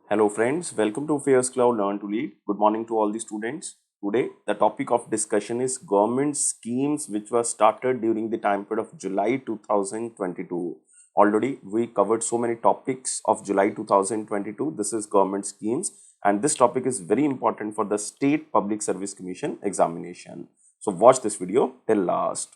Hello friends, welcome to AffairsCloud Learn to Lead. Good morning to all the students. Today, the topic of discussion is government schemes which were started during the time period of July 2022. Already, we covered so many topics of July 2022. This is government schemes, and this topic is very important for the State Public Service Commission examination. So watch this video till last.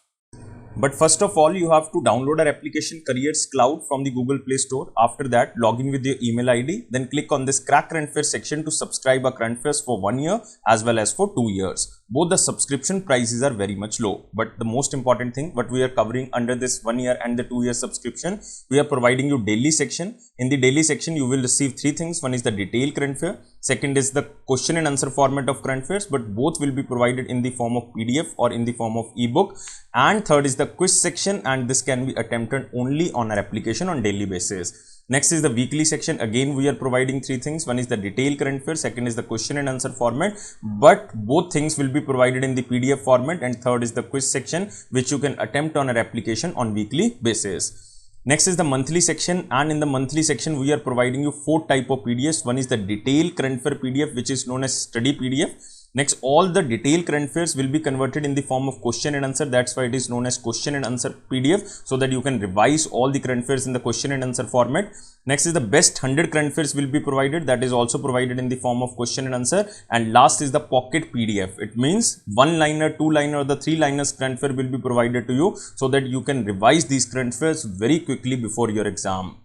But first of all, you have to download our application Careers Cloud from the Google Play Store. After that, log in with your email ID. Then click on this Crack Current Affairs section to subscribe our current affairs for 1 year as well as for 2 years. Both the subscription prices are very much low. But the most important thing, what we are covering under this 1 year and the 2 year subscription, we are providing you daily section. In the daily section, you will receive three things. One is the detailed current affair. Second is the question and answer format of current affairs, but both will be provided in the form of PDF or in the form of ebook. And third is the quiz section, and this can be attempted only on our application on daily basis. Next is the weekly section. Again, we are providing three things. One is the detailed current affairs, second is the question and answer format, but both things will be provided in the PDF format, and third is the quiz section, which you can attempt on our application on weekly basis. Next is the monthly section, and in the monthly section we are providing you four type of PDFs. One is the detailed current affair PDF, which is known as study PDF. Next, all the detailed current affairs will be converted in the form of question and answer. That's why it is known as question and answer PDF, so that you can revise all the current affairs in the question and answer format. Next is the best 100 current affairs will be provided. That is also provided in the form of question and answer. And last is the pocket PDF. It means one liner, two liner, or the three liners current affair will be provided to you, so that you can revise these current affairs very quickly before your exam.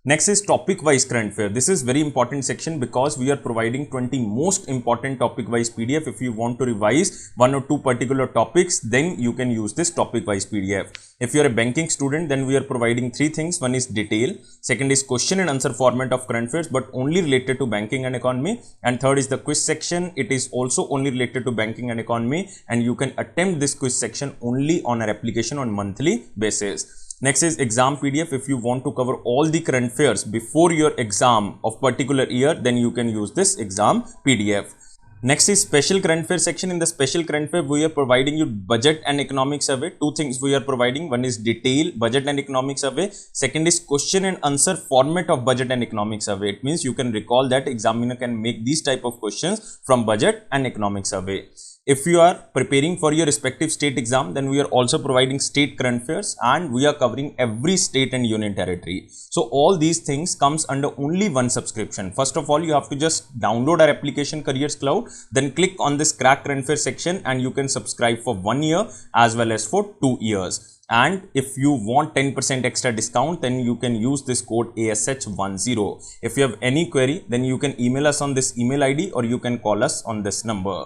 Next is topic wise current affair. This is very important section because we are providing 20 most important topic wise PDF. If you want to revise one or two particular topics, then you can use this topic wise PDF. If you are a banking student, then we are providing three things. One is detail, second is question and answer format of current affairs, but only related to banking and economy, and third is the quiz section. It is also only related to banking and economy, and you can attempt this quiz section only on our application on monthly basis. Next is exam PDF. If you want to cover all the current affairs before your exam of particular year, then you can use this exam PDF. Next is special current affairs section. In the special current affair, we are providing you budget and economic survey. Two things we are providing. One is detail budget and economic survey. Second is question and answer format of budget and economic survey. It means you can recall that examiner can make these type of questions from budget and economic survey. If you are preparing for your respective state exam, then we are also providing state current affairs, and we are covering every state and union territory. So all these things comes under only one subscription. First of all, you have to just download our application Careers Cloud, then click on this Crack Current Affairs section, and you can subscribe for 1 year as well as for 2 years. And if you want 10% extra discount, then you can use this code ASH10. If you have any query, then you can email us on this email ID, or you can call us on this number.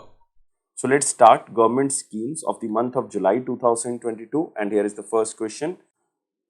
So let's start government schemes of the month of July 2022, and here is the first question.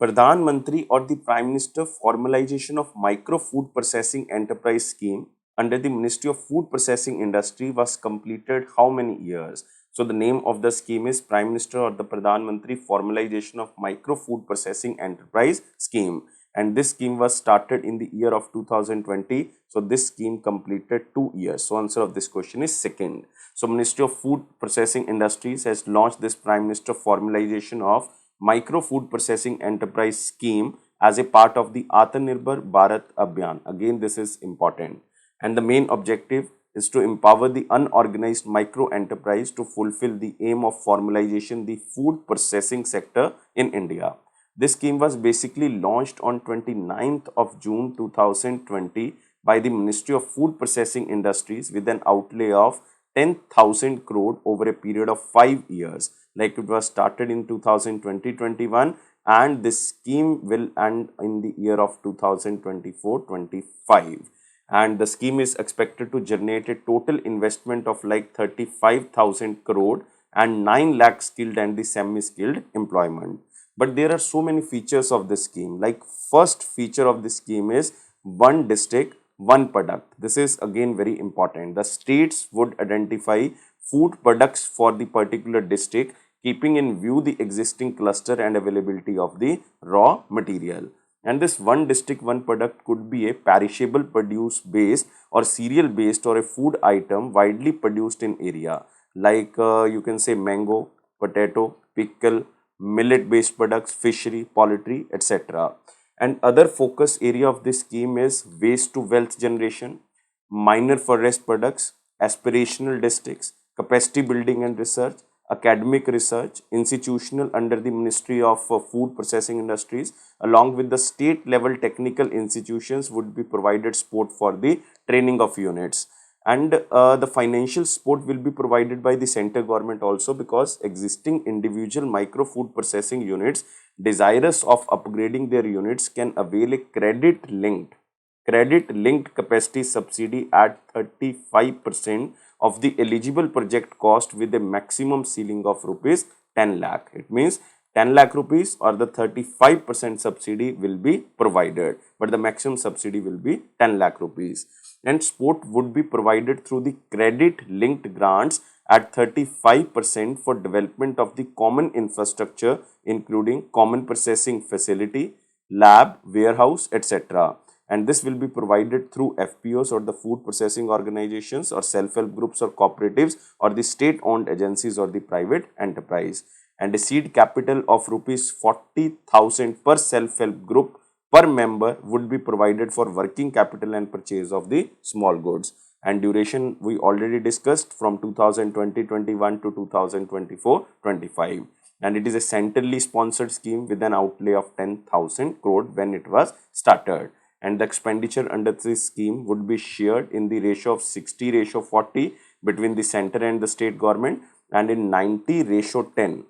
Pradhan Mantri or the Prime Minister formalization of micro food processing enterprise scheme under the Ministry of Food Processing Industry was completed how many years? So the name of the scheme is Prime Minister or the Pradhan Mantri formalization of micro food processing enterprise scheme, and this scheme was started in the year of 2020. So this scheme completed 2 years. So answer of this question is second. So Ministry of Food Processing Industries has launched this Prime Minister formalization of micro food processing enterprise scheme as a part of the Atmanirbhar Bharat Abhiyan. Again, this is important. And the main objective is to empower the unorganized micro enterprise to fulfill the aim of formalization the food processing sector in India. This scheme was basically launched on 29th of June 2020 by the Ministry of Food Processing Industries with an outlay of 10,000 crore over a period of 5 years. Like it was started in 2020-21, and this scheme will end in the year of 2024-25. And the scheme is expected to generate a total investment of like 35,000 crore and 9 lakh skilled and the semi-skilled employment. But there are so many features of this scheme. Like first feature of this scheme is one district, one product. This is again very important. The states would identify food products for the particular district, keeping in view the existing cluster and availability of the raw material. And this one district, one product could be a perishable produce based or cereal based or a food item widely produced in area. Like you can say mango, potato, pickle, millet based products, fishery, poultry, etc. And other focus area of this scheme is waste to wealth generation. minor forest products, aspirational districts, capacity building and research, academic research, institutional under the Ministry of Food Processing Industries, along with the state level technical institutions would be provided support for the training of units. And the financial support will be provided by the center government also, because existing individual micro food processing units desirous of upgrading their units can avail a credit linked capacity subsidy at 35% of the eligible project cost with a maximum ceiling of rupees 10 lakh. It means 10 lakh rupees or the 35% subsidy will be provided, but the maximum subsidy will be 10 lakh rupees. And support would be provided through the credit linked grants at 35% for development of the common infrastructure, including common processing facility, lab, warehouse, etc. And this will be provided through FPOs or the food processing organizations or self-help groups or cooperatives or the state-owned agencies or the private enterprise. And a seed capital of rupees 40,000 per self-help group per member would be provided for working capital and purchase of the small goods. And duration we already discussed, from 2020-21 to 2024-25. And it is a centrally sponsored scheme with an outlay of 10,000 crore when it was started. And the expenditure under this scheme would be shared in the ratio of 60:40 between the center and the state government, and in 90:10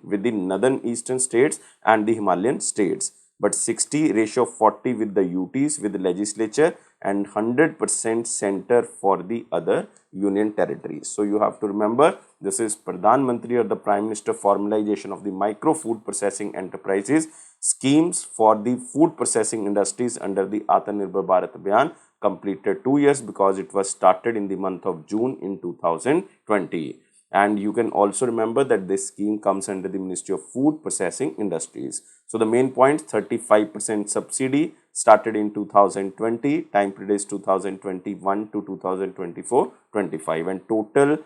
with the northern eastern states and the Himalayan states, but 60:40 with the UTs, with the legislature, and 100% center for the other union territories. So you have to remember, this is Pradhan Mantri or the Prime Minister formalization of the micro food processing enterprises schemes for the food processing industries under the Atmanirbhar Bharat Abhiyan, completed 2 years because it was started in the month of June in 2020. And you can also remember that this scheme comes under the Ministry of Food Processing Industries. So the main point, 35% subsidy started in 2020, time period is 2021 to 2024-25, and total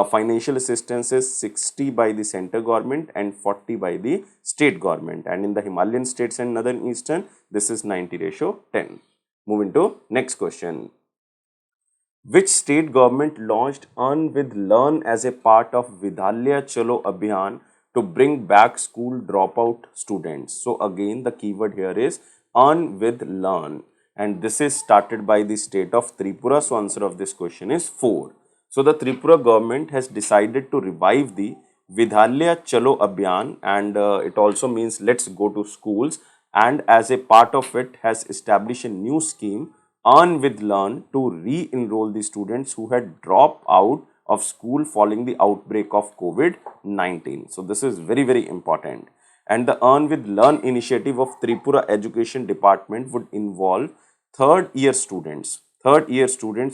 financial assistance is 60 by the center government and 40 by the state government, and in the Himalayan states and northern eastern this is 90:10. Moving to next question. Which state government launched Earn with Learn as a part of Vidhalya Chalo Abhiyan to bring back school dropout students? So again the keyword here is Earn with Learn, and this is started by the state of Tripura. So answer of this question is 4. So the Tripura government has decided to revive the Vidhalya Chalo Abhiyan, and it also means let's go to schools, and as a part of it has established a new scheme, Earn with Learn, to re-enroll the students who had dropped out of school following the outbreak of COVID-19. So this is very important. And the Earn with Learn initiative of Tripura Education Department would involve third year students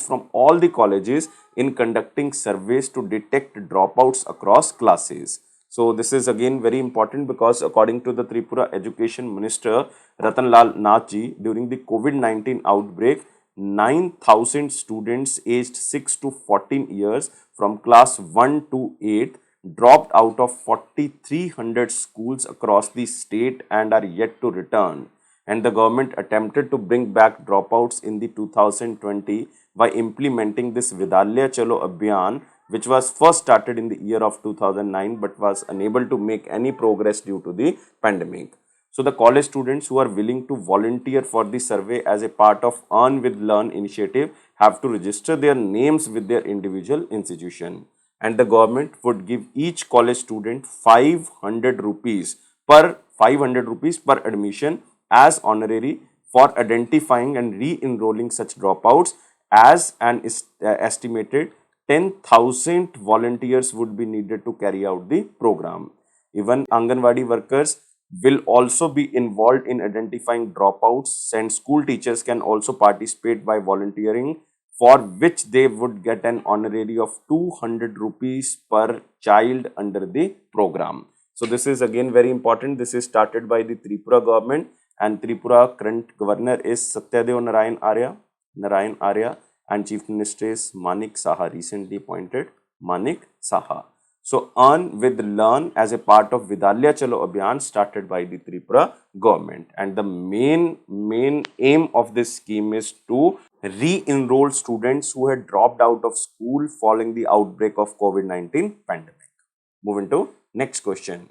from all the colleges in conducting surveys to detect dropouts across classes. So this is again very important, because according to the Tripura Education Minister Ratanlal Nathji, during the COVID-19 outbreak, 9,000 students aged 6 to 14 years from class 1 to 8 dropped out of 4,300 schools across the state and are yet to return. And the government attempted to bring back dropouts in the 2020 by implementing this Vidhalya Chalo Abhiyan, which was first started in the year of 2009 but was unable to make any progress due to the pandemic. So the college students who are willing to volunteer for the survey as a part of Earn with Learn initiative have to register their names with their individual institution, and the government would give each college student 500 rupees per admission as honorary for identifying and re-enrolling such dropouts, as an estimated 10,000 volunteers would be needed to carry out the program. Even Anganwadi workers will also be involved in identifying dropouts, and school teachers can also participate by volunteering, for which they would get an honorary of 200 rupees per child under the program. So this is again very important. This is started by the Tripura government, and Tripura current governor is Satyadev Narayan Arya, and Chief Minister is Manik Saha, recently appointed Manik Saha. So Earn with Learn as a part of Vidhalya Chalo Abhiyan started by the Tripura government, and the main aim of this scheme is to re-enroll students who had dropped out of school following the outbreak of COVID-19 pandemic. Moving to next question.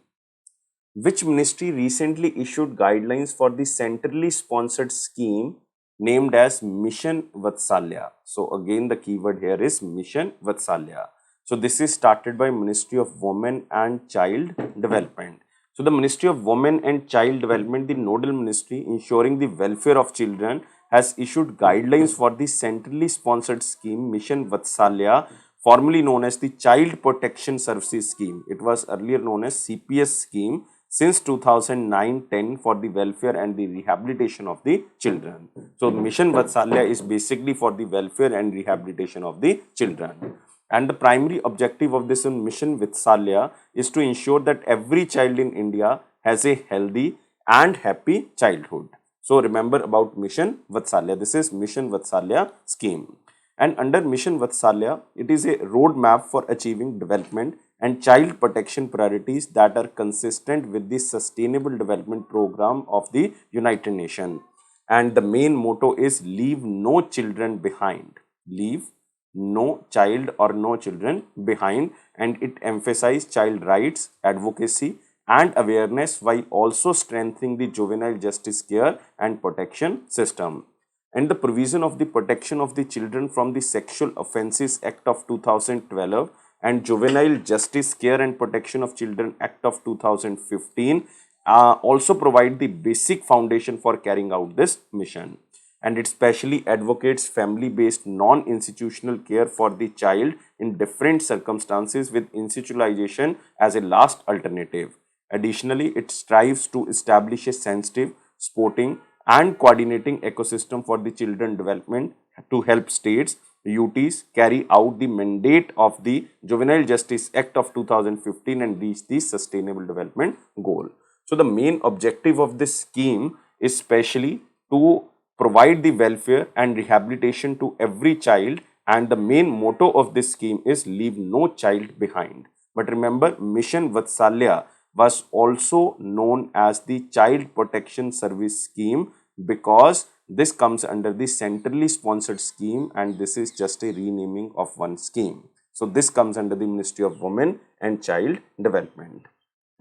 Which ministry recently issued guidelines for the centrally sponsored scheme named as Mission Vatsalya? So again, the keyword here is Mission Vatsalya. So this is started by Ministry of Women and Child Development. So the Ministry of Women and Child Development, the nodal ministry ensuring the welfare of children, has issued guidelines for the centrally sponsored scheme Mission Vatsalya, formerly known as the Child Protection Services Scheme. It was earlier known as CPS scheme since 2009-10 for the welfare and the rehabilitation of the children. So Mission Vatsalya is basically for the welfare and rehabilitation of the children. And the primary objective of this Mission Vatsalya is to ensure that every child in India has a healthy and happy childhood. So remember about Mission Vatsalya. This is Mission Vatsalya scheme. And under Mission Vatsalya, it is a roadmap for achieving development and child protection priorities that are consistent with the Sustainable Development Program of the United Nations. And the main motto is leave no children behind. Leave no child or no children behind, and it emphasizes child rights, advocacy and awareness while also strengthening the juvenile justice care and protection system. And the provision of the protection of the children from the Sexual Offences Act of 2012 and Juvenile Justice Care and Protection of Children Act of 2015 also provide the basic foundation for carrying out this mission. And it specially advocates family-based non-institutional care for the child in different circumstances with institutionalization as a last alternative. Additionally, it strives to establish a sensitive, supporting and coordinating ecosystem for the children development to help states, UTs carry out the mandate of the Juvenile Justice Act of 2015 and reach the Sustainable Development Goal. So the main objective of this scheme is specially to provide the welfare and rehabilitation to every child, and the main motto of this scheme is leave no child behind. But remember, Mission Vatsalya was also known as the Child Protection Service Scheme because this comes under the centrally sponsored scheme, and this is just a renaming of one scheme. So this comes under the Ministry of Women and Child Development.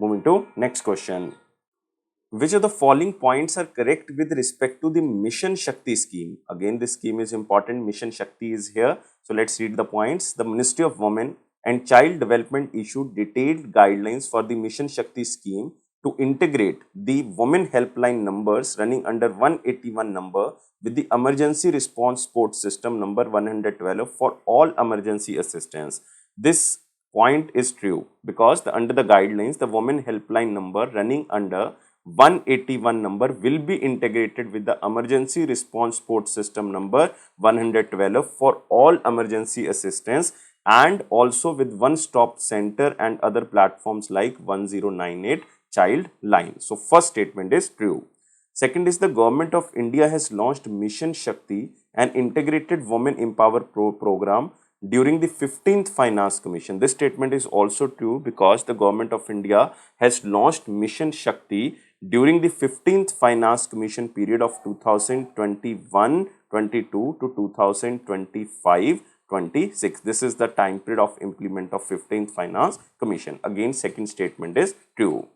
Moving to next question. Which of the following points are correct with respect to the Mission Shakti scheme? Again, this scheme is important. Mission Shakti is here. So let's read the points. The Ministry of Women and Child Development issued detailed guidelines for the Mission Shakti scheme to integrate the women helpline numbers running under 181 number with the emergency response support system number 112 for all emergency assistance. This point is true because under the guidelines, the women helpline number running under 181 number will be integrated with the emergency response support system number 112 for all emergency assistance, and also with one stop center and other platforms like 1098 child line. So first statement is true. Second is the Government of India has launched Mission Shakti, an integrated women empower program during the 15th Finance Commission. This statement is also true because the Government of India has launched Mission Shakti during the 15th Finance Commission period of 2021-22 to 2025-26. This is the time period of implement of 15th Finance Commission. Again, second statement is true.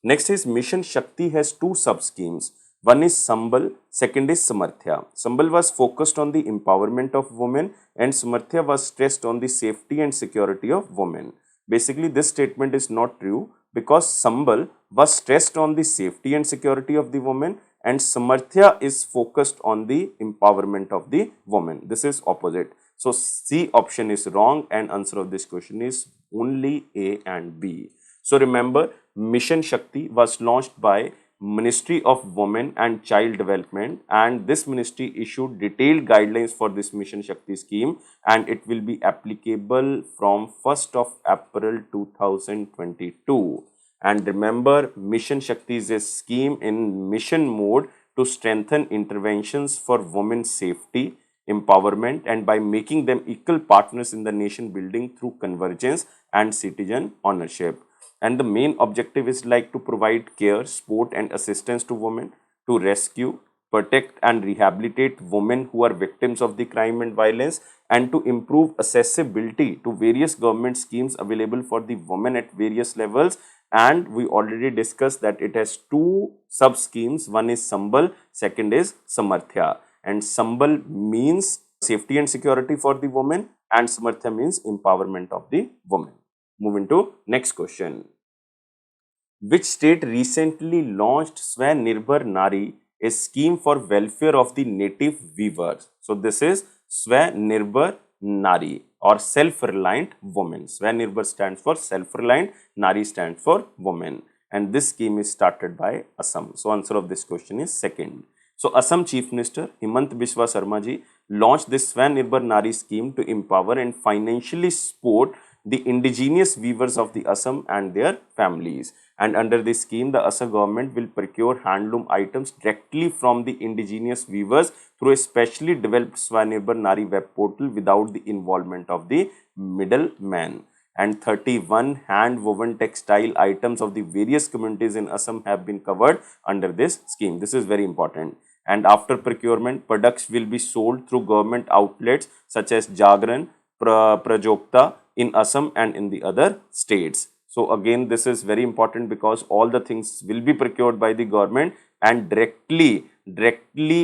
Next is Mission Shakti has two sub-schemes. One is Sambal, second is Samarthya. Sambal was focused on the empowerment of women and Samarthya was stressed on the safety and security of women. Basically, this statement is not true because Sambal was stressed on the safety and security of the woman and Samarthya is focused on the empowerment of the woman. This is opposite. So C option is wrong and answer of this question is only A and B. So remember, Mission Shakti was launched by Ministry of Women and Child Development, and this ministry issued detailed guidelines for this Mission Shakti scheme, and it will be applicable from 1st of April 2022. And remember, Mission Shakti is a scheme in mission mode to strengthen interventions for women's safety, empowerment, and by making them equal partners in the nation building through convergence and citizen ownership. And the main objective is like to provide care, support and assistance to women, to rescue, protect and rehabilitate women who are victims of the crime and violence, and to improve accessibility to various government schemes available for the women at various levels. And we already discussed that it has two sub schemes. One is Sambal, second is Samarthya. And Sambal means safety and security for the woman, and Samarthya means empowerment of the woman. Moving to next question. Which state recently launched Swannirari, a scheme for welfare of the native weavers? So this is Swannirari or self-reliant women. Swannirbar stands for self-reliant, Nari stands for woman, and this scheme is started by Assam. So answer of this question is second. So Assam Chief Minister Himant Biswa Sarma ji launched this Swanirbhar Nari scheme to empower and financially support the indigenous weavers of the Assam and their families. And under this scheme, the Assam government will procure handloom items directly from the indigenous weavers through a specially developed Swanirbhar Nari web portal without the involvement of the middleman. And 31 hand-woven textile items of the various communities in Assam have been covered under this scheme. This is very important. And after procurement, products will be sold through government outlets such as Jagran, Prajokta in Assam and in the other states. So again, this is very important because all the things will be procured by the government and directly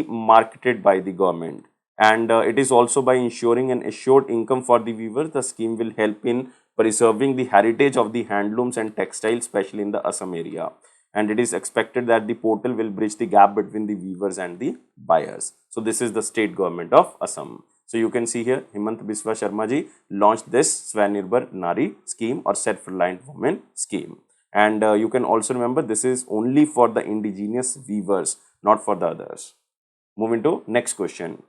marketed by the government. And it is also by ensuring an assured income for the weavers. The scheme will help in preserving the heritage of the handlooms and textiles, especially in the Assam area. And it is expected that the portal will bridge the gap between the weavers and the buyers. So this is the state government of Assam. So you can see here Himant Biswa Sharma ji launched this Swanirbhar Nari scheme or self-reliant women scheme. And you can also remember this is only for the indigenous weavers, not for the others. Moving to next question.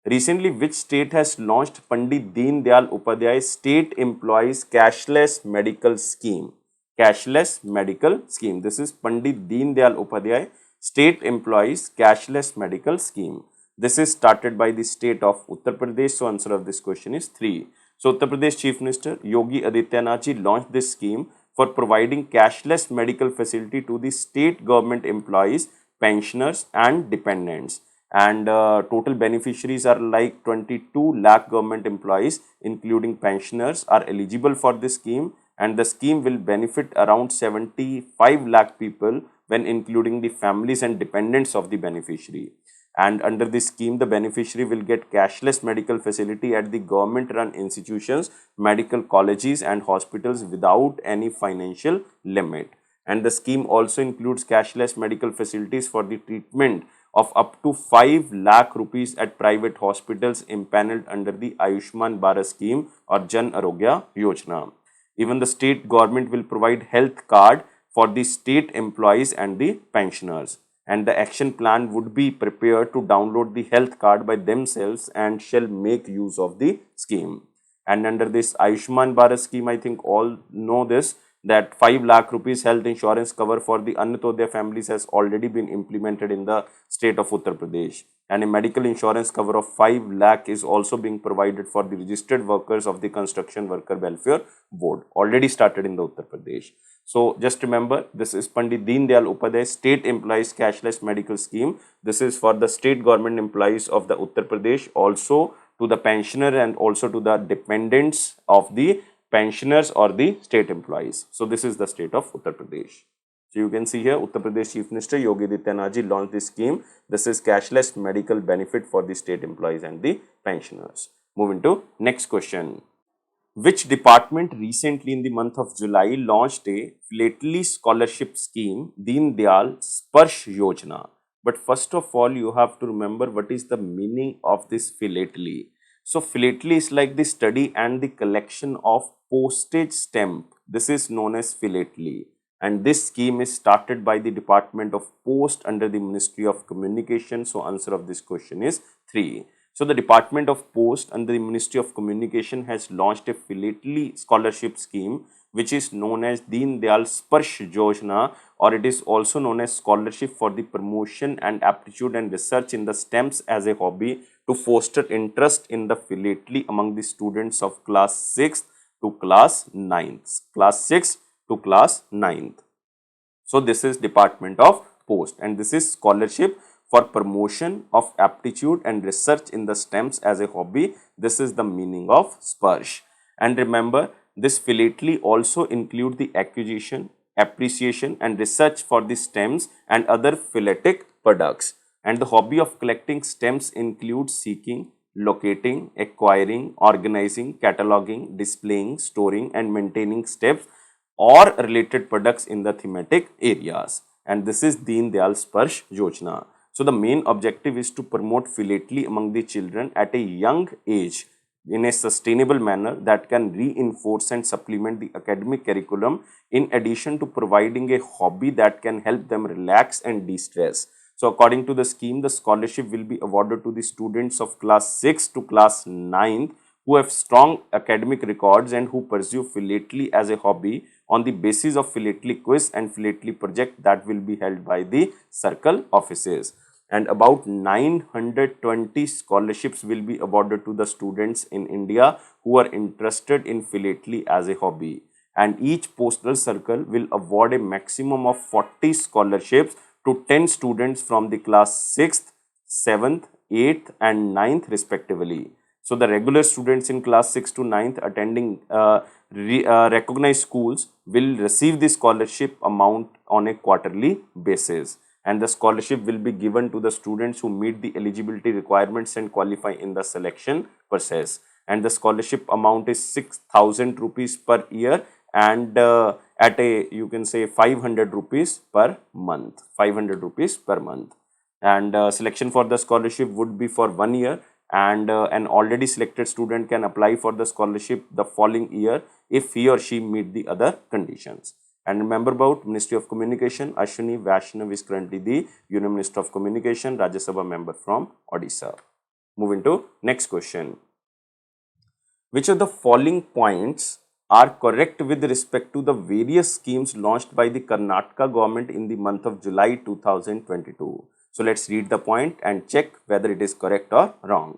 Recently, which state has launched Pandit Deen Dayal Upadhyay State Employees Cashless Medical Scheme? Cashless Medical Scheme. This is Pandit Deen Dayal Upadhyay State Employees Cashless Medical Scheme. This is started by the state of Uttar Pradesh. So answer of this question is 3. So Uttar Pradesh Chief Minister Yogi Adityanath ji launched this scheme for providing cashless medical facility to the state government employees, pensioners and dependents. And total beneficiaries are like 22 lakh government employees including pensioners are eligible for this scheme, and the scheme will benefit around 75 lakh people when including the families and dependents of the beneficiary. And under this scheme, the beneficiary will get cashless medical facility at the government-run institutions, medical colleges and hospitals without any financial limit. And the scheme also includes cashless medical facilities for the treatment of up to 5 lakh rupees at private hospitals impaneled under the Ayushman Bharat scheme or Jan Arogya Yojana. Even the state government will provide health card for the state employees and the pensioners. And the action plan would be prepared to download the health card by themselves and shall make use of the scheme. And under this Ayushman Bharat scheme, I think all know this, that 5 lakh rupees health insurance cover for the Annatodaya families has already been implemented in the state of Uttar Pradesh. And a medical insurance cover of 5 lakh is also being provided for the registered workers of the Construction Worker Welfare Board, already started in the Uttar Pradesh. So just remember, this is Pandit Deen Dayal Upadhyay State Employees Cashless Medical Scheme. This is for the state government employees of the Uttar Pradesh, also to the pensioner and also to the dependents of the pensioners or the state employees. So this is the state of Uttar Pradesh. So you can see here Uttar Pradesh Chief Minister Yogi Adityanath ji launched this scheme. This is cashless medical benefit for the state employees and the pensioners. Moving to next question. Which department recently in the month of July launched a Philately scholarship scheme, Deen Dayal Sparsh Yojana? But first of all, you have to remember what is the meaning of this Philately. So Philately is like the study and the collection of postage stamp. This is known as Philately. And this scheme is started by the Department of Post under the Ministry of Communication. So answer of this question is 3. So the Department of Post under the Ministry of Communication has launched a Philately scholarship scheme which is known as Deen Dayal Sparsh Yojana, or it is also known as Scholarship for the Promotion and Aptitude and Research in the STEMs as a hobby to foster interest in the Philately among the students of class 6th to class 9th. Class 6th to class 9th. So this is Department of Post and this is Scholarship for promotion of aptitude and research in the STEMs as a hobby. This is the meaning of Sparsh. And remember, this Philately also include the acquisition, appreciation and research for the stems and other phyletic products. And the hobby of collecting stems includes seeking, locating, acquiring, organizing, cataloging, displaying, storing and maintaining stems or related products in the thematic areas. And this is Deen Dayal Sparsh Yojana. So the main objective is to promote philately among the children at a young age in a sustainable manner that can reinforce and supplement the academic curriculum, in addition to providing a hobby that can help them relax and de-stress. So according to the scheme, the scholarship will be awarded to the students of class 6 to class 9 who have strong academic records and who pursue philately as a hobby on the basis of philately quiz and philately project that will be held by the circle offices. And about 920 scholarships will be awarded to the students in India who are interested in philately as a hobby. And each postal circle will award a maximum of 40 scholarships to 10 students from the class 6th, 7th, 8th and 9th respectively. So the regular students in class 6 to 9th attending recognized schools will receive the scholarship amount on a quarterly basis. And the scholarship will be given to the students who meet the eligibility requirements and qualify in the selection process. And the scholarship amount is 6,000 rupees per year and at a, you can say 500 rupees per month, 500 rupees per month. And selection for the scholarship would be for 1 year, and an already selected student can apply for the scholarship the following year if he or she meet the other conditions. And remember about Ministry of Communication, Ashwini Vaishnav is currently the Union Minister of Communication, Rajya Sabha member from Odisha. Moving to next question. Which of the following points are correct with respect to the various schemes launched by the Karnataka government in the month of July 2022? So let's read the point and check whether it is correct or wrong.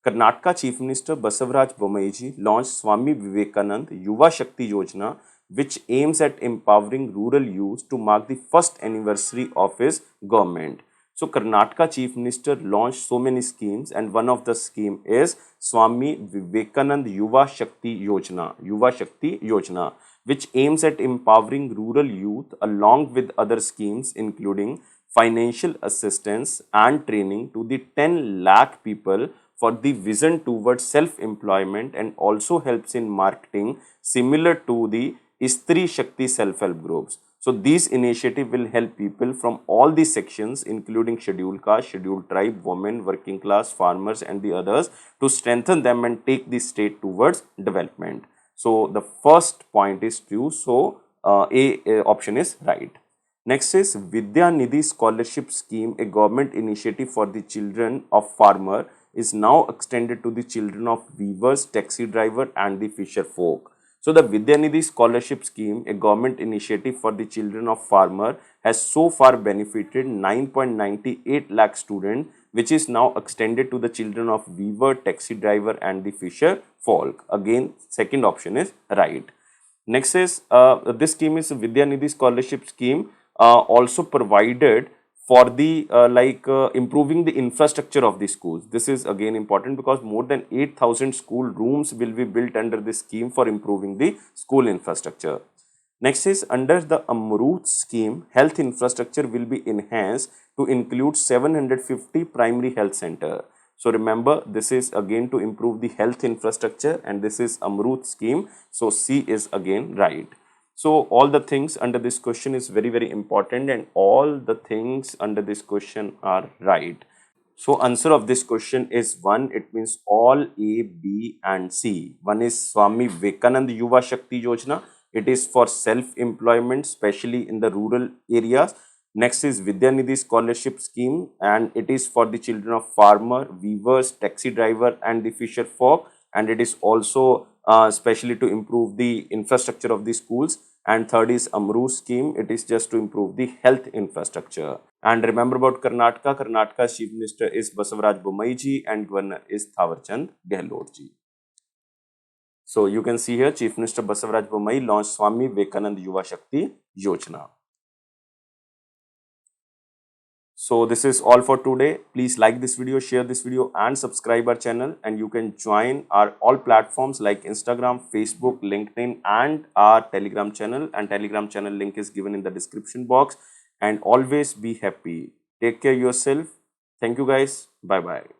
Karnataka Chief Minister Basavaraj Bommai launched Swami Vivekanand Yuva Shakti Yojana, which aims at empowering rural youth to mark the first anniversary of his government. So Karnataka Chief Minister launched so many schemes, and one of the scheme is Swami Vivekanand Yuva Shakti Yojana, which aims at empowering rural youth along with other schemes including financial assistance and training to the 10 lakh people for the vision towards self-employment, and also helps in marketing similar to the Istri Shakti self-help groups. So these initiative will help people from all the sections including scheduled caste, scheduled tribe, women, working class, farmers and the others to strengthen them and take the state towards development. So the first point is true. So A option is right. Next is Vidya Nidhi Scholarship Scheme, a government initiative for the children of farmer, is now extended to the children of weavers, taxi driver and the fisher folk. So the Vidya Nidhi Scholarship Scheme, a government initiative for the children of farmer, has so far benefited 9.98 lakh students, which is now extended to the children of weaver, taxi driver and the fisher folk. Again, second option is right. Next is this scheme is Vidya Nidhi Scholarship Scheme, also provided for the improving the infrastructure of the schools. This is again important because more than 8,000 school rooms will be built under this scheme for improving the school infrastructure. Next is under the Amrut scheme, health infrastructure will be enhanced to include 750 primary health center. So remember, this is again to improve the health infrastructure and this is Amrut scheme. So C is again right. So all the things under this question is very, very important and all the things under this question are right. So answer of this question is 1. It means all A, B and C. One is Swami Vivekanand Yuva Shakti Yojana. It is for self-employment, especially in the rural areas. Next is Vidya Nidhi Scholarship Scheme, and it is for the children of farmer, weavers, taxi driver and the fisher folk. And it is also especially to improve the infrastructure of the schools. And third is Amru scheme. It is just to improve the health infrastructure. And remember about Karnataka. Karnataka's Chief Minister is Basavaraj Bommai and Governor is Thawarchand Gehlot ji. So you can see here Chief Minister Basavaraj Bommai launched Swami Vivekanand Yuva Shakti Yojana. So this is all for today. Please like this video, share this video and subscribe our channel, and you can join our all platforms like Instagram, Facebook, LinkedIn and our Telegram channel, and Telegram channel link is given in the description box. And always be happy. Take care yourself. Thank you guys. Bye bye.